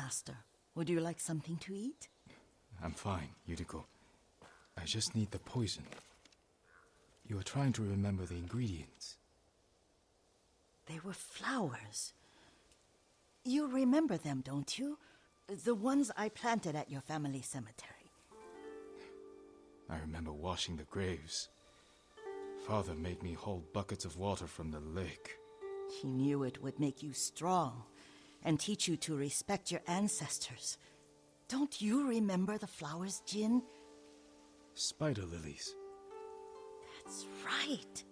Master. Would you like something to eat? I'm fine, Yuriko. I just need the poison. You are trying to remember the ingredients. They were flowers. You remember them, don't you? The ones I planted at your family cemetery. I remember washing the graves. Father made me hold buckets of water from the lake. He knew it would make you strong and teach you to respect your ancestors. Don't you remember the flowers, Jin? Spider lilies. That's right.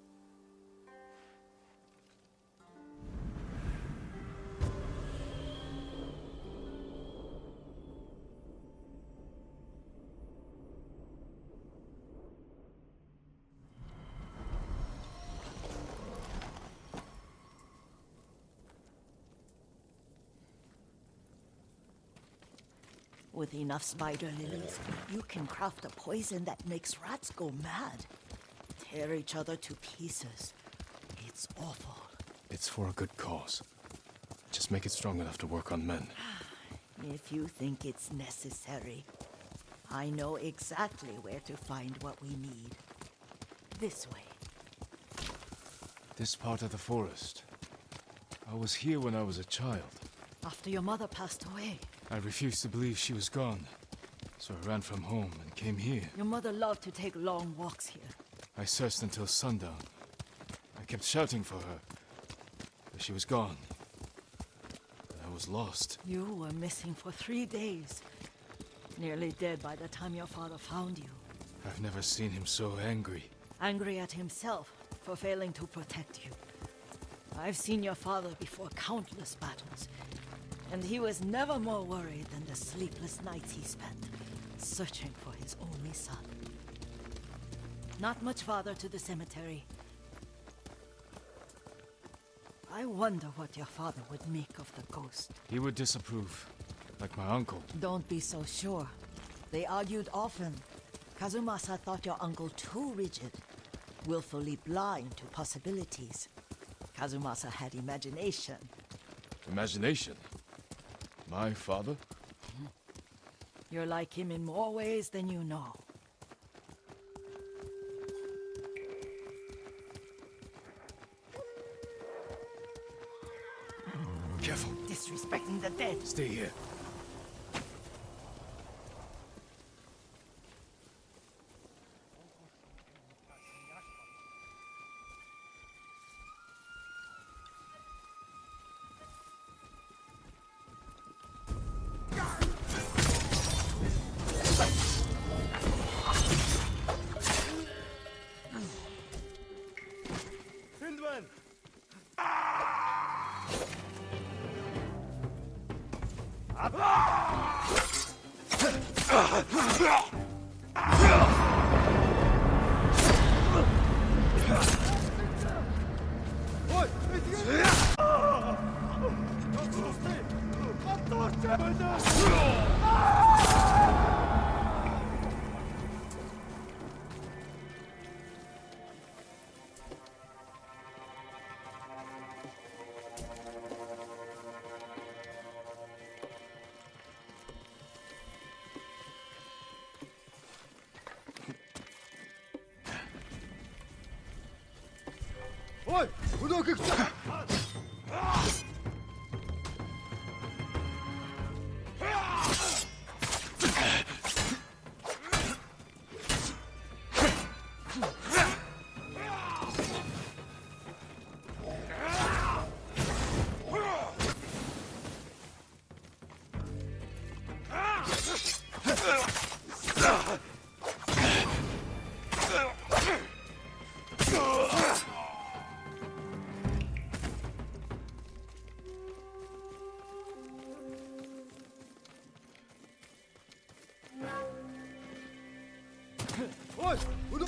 With enough spider lilies, you can craft a poison that makes rats go mad. Tear each other to pieces. It's awful. It's for a good cause. Just make it strong enough to work on men. If you think it's necessary, I know exactly where to find what we need. This way. This part of the forest. I was here when I was a child. After your mother passed away. I refused to believe she was gone. So I ran from home and came here. Your mother loved to take long walks here. I searched until sundown. I kept shouting for her. But she was gone. And I was lost. You were missing for 3 days. Nearly dead by the time your father found you. I've never seen him so angry. Angry at himself for failing to protect you. I've seen your father before countless battles. And he was never more worried than the sleepless nights he spent searching for his only son. Not much farther to the cemetery. I wonder what your father would make of the ghost. He would disapprove, like my uncle. Don't be so sure. They argued often. Kazumasa thought your uncle too rigid, willfully blind to possibilities. Kazumasa had imagination. Imagination? My father? You're like him in more ways than you know. Careful. Disrespecting the dead. Stay here. Ой, куда как Ой, куда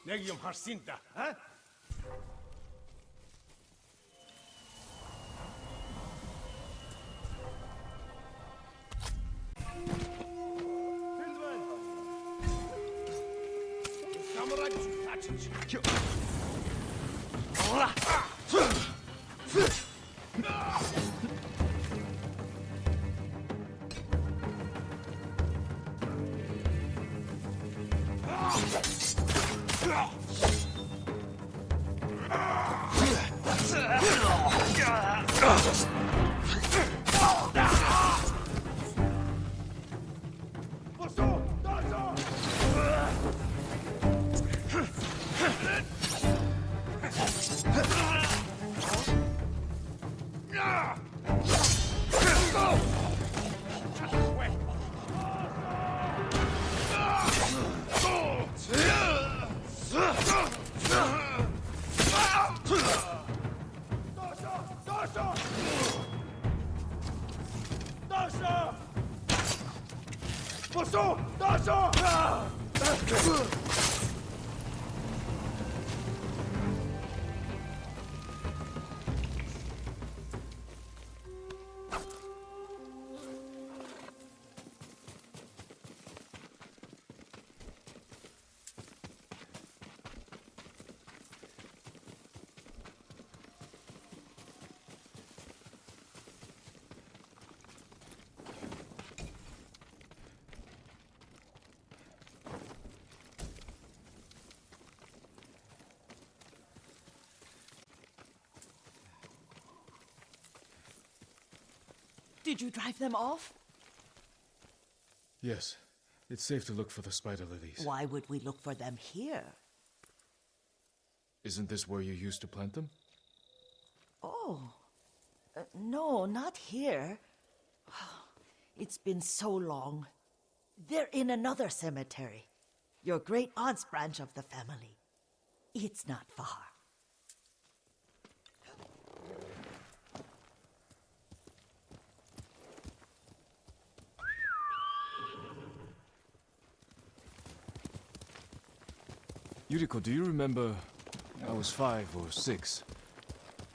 내기 좀 할수 있다, 어? Did you drive them off? Yes. It's safe to look for the spider lilies. Why would we look for them here? Isn't this where you used to plant them? Oh. No, not here. It's been so long. They're in another cemetery. Your great aunt's branch of the family. It's not far. Yuriko, do you remember? I was 5 or 6.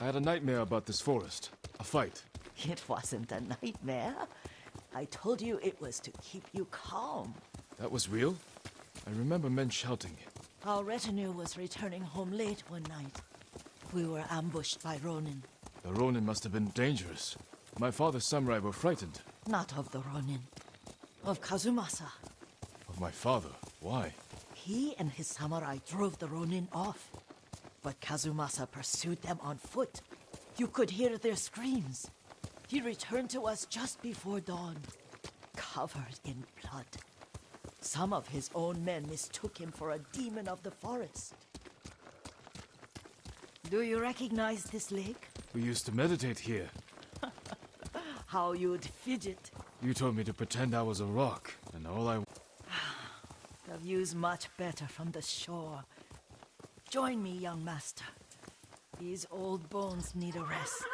I had a nightmare about this forest. A fight. It wasn't a nightmare. I told you it was to keep you calm. That was real? I remember men shouting. Our retinue was returning home late one night. We were ambushed by Ronin. The Ronin must have been dangerous. My father's samurai were frightened. Not of the Ronin. Of Kazumasa. Of my father? Why? He and his samurai drove the Ronin off. But Kazumasa pursued them on foot. You could hear their screams. He returned to us just before dawn, covered in blood. Some of his own men mistook him for a demon of the forest. Do you recognize this lake? We used to meditate here. How you'd fidget. You told me to pretend I was a rock, and all I... The view's much better from the shore. Join me, young master. These old bones need a rest.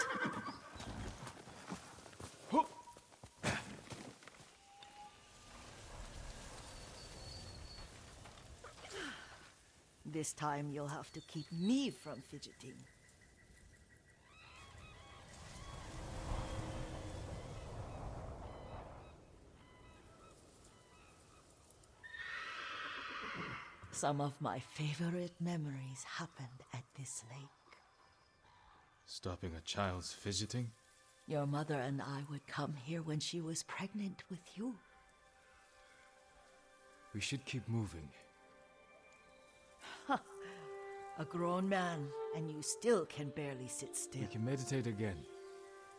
This time you'll have to keep me from fidgeting. Some of my favorite memories happened at this lake. Stopping a child's fidgeting? Your mother and I would come here when she was pregnant with you. We should keep moving. A grown man, and you still can barely sit still. We can meditate again,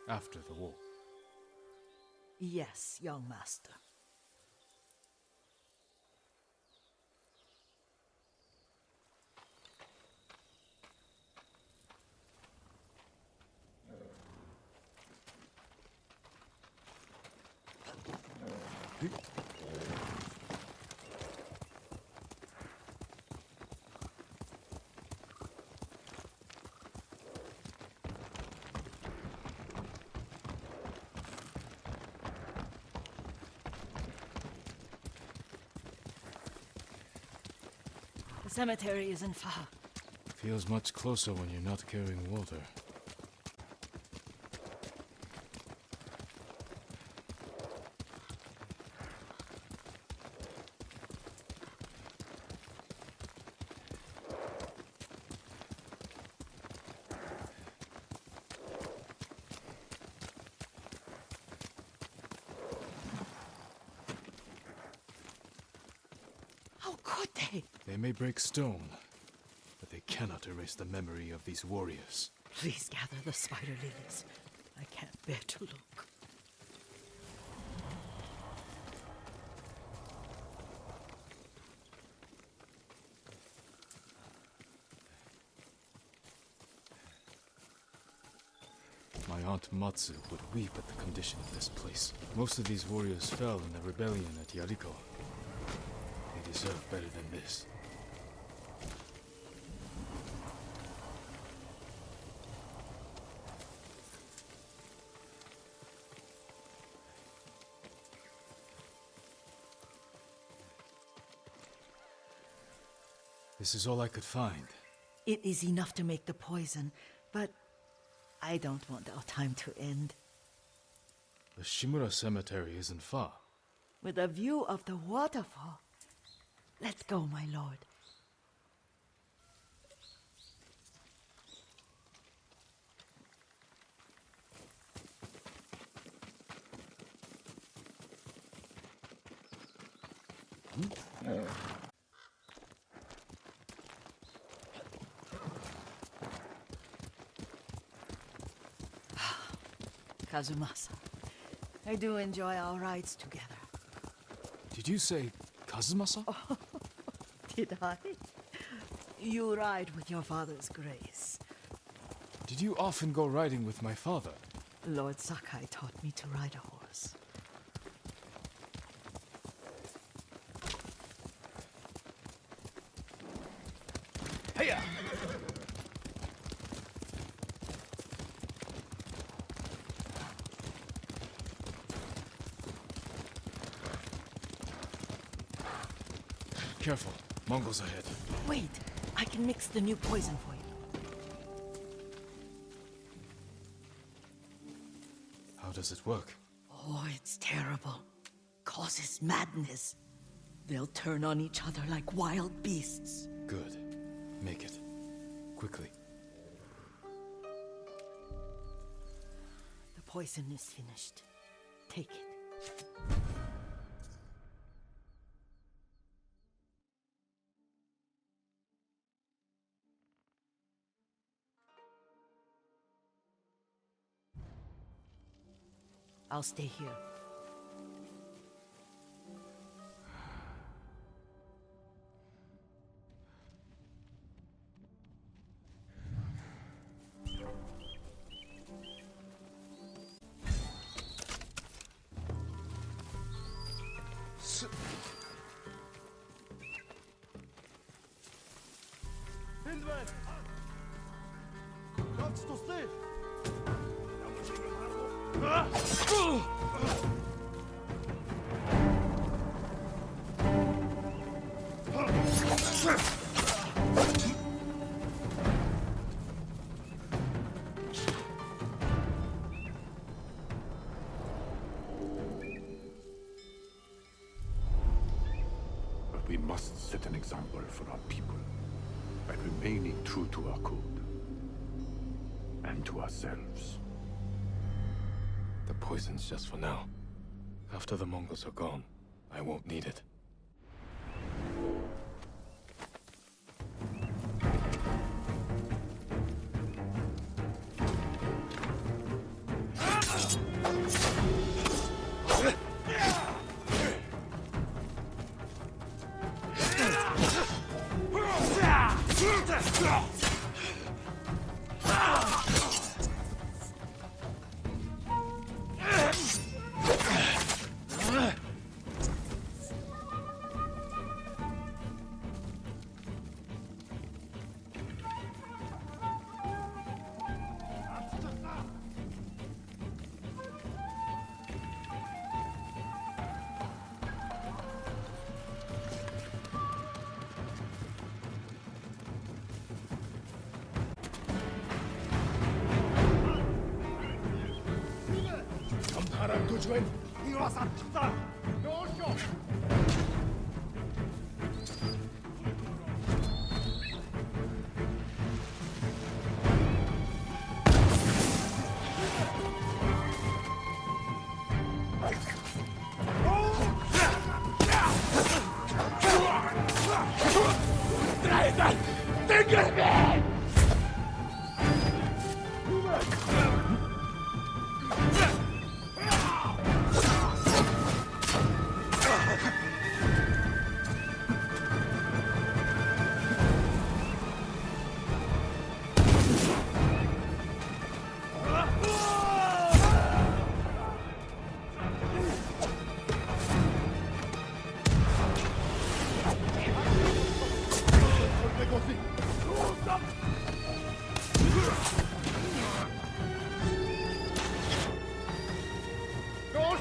after the war. Yes, young master. The cemetery isn't far. Feels much closer when you're not carrying water. could they? They may break stone, but they cannot erase the memory of these warriors. Please gather the spider lilies. I can't bear to look. My aunt Matsu would weep at the condition of this place. Most of these warriors fell in the rebellion at Yariko. They deserve better than this. This is all I could find. It is enough to make the poison, but I don't want our time to end. The Shimura Cemetery isn't far. With a view of the waterfall. Let's go, my lord. Kazumasa, I do enjoy our rides together. Did you say Kazumasa? Oh, did I? You ride with your father's grace. Did you often go riding with my father? Lord Sakai taught me to ride a horse. Hiya! Careful, Mongols ahead. Wait, I can mix the new poison for you. How does it work? Oh, it's terrible. Causes madness. They'll turn on each other like wild beasts. Good. Make it. Quickly. The poison is finished. Take it. I'll stay here. Hindman! Как что стоит? But we must set an example for our people by remaining true to our code and to ourselves. The poison's just for now. After the Mongols are gone, I won't need it.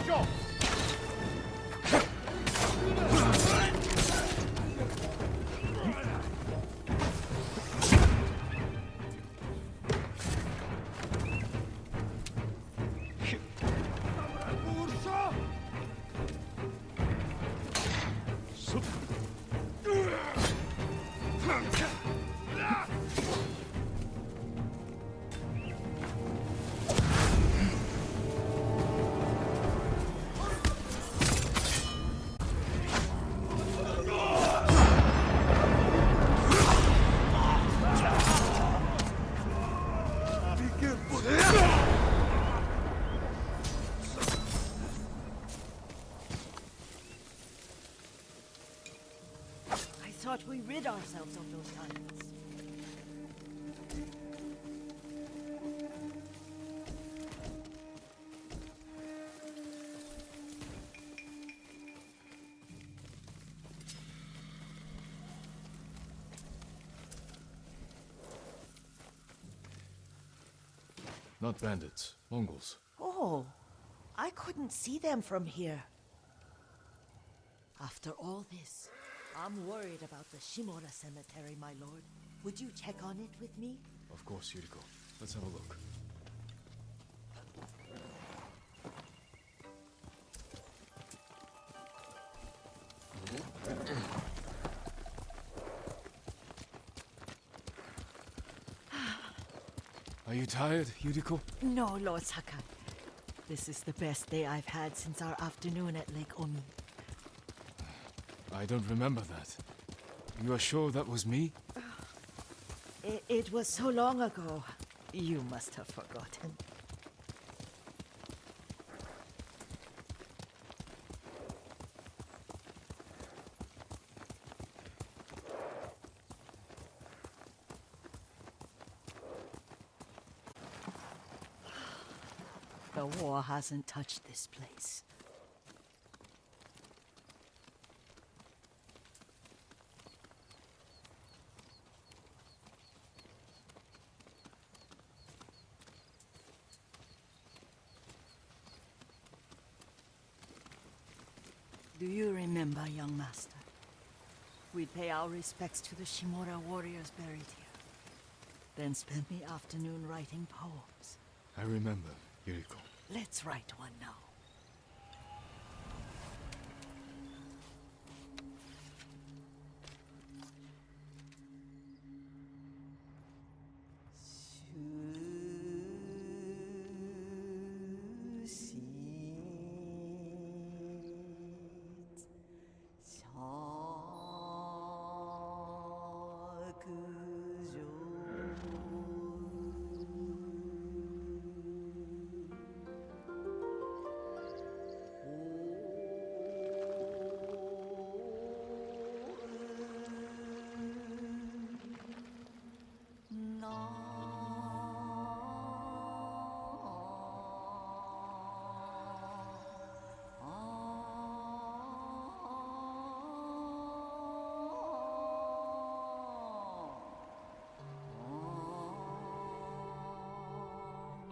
Go! I thought we rid ourselves of those tyrants. Not bandits, Mongols. Oh, I couldn't see them from here. After all this, I'm worried about the Shimura cemetery, my lord. Would you check on it with me? Of course, Yuriko. Let's have a look. Are you tired, Yuriko? No, Lord Sakai. This is the best day I've had since our afternoon at Lake Omi. I don't remember that. You are sure that was me? It was so long ago. You must have forgotten. The war hasn't touched this place. Do you remember, young master? We'd pay our respects to the Shimura warriors buried here. Then spend the afternoon writing poems. I remember, Yuriko. Let's write one now.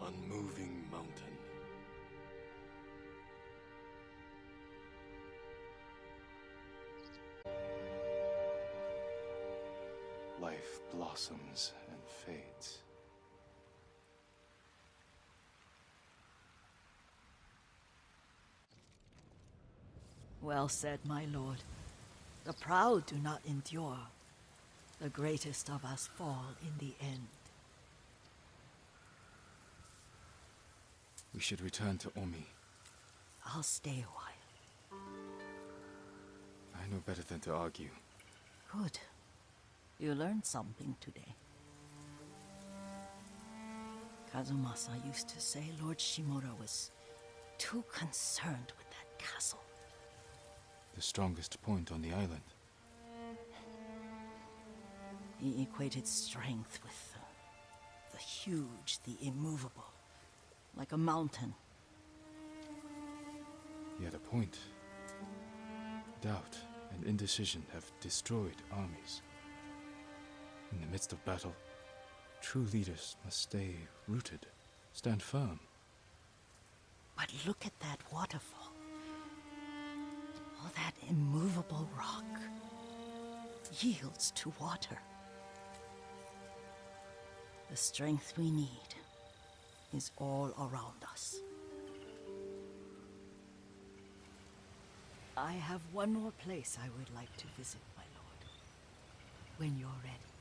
Unmoving mountain. Life blossoms and fades. Well said, my lord. The proud do not endure. The greatest of us fall in the end. We should return to Omi. I'll stay a while. I know better than to argue. Good. You learned something today. Kazumasa used to say Lord Shimura was too concerned with that castle. The strongest point on the island. He equated strength with the huge, the immovable. Like a mountain. He had a point. Doubt and indecision have destroyed armies. In the midst of battle, true leaders must stay rooted, stand firm. But look at that waterfall. All that immovable rock yields to water. The strength we need is all around us. I have one more place I would like to visit, my lord. When you're ready.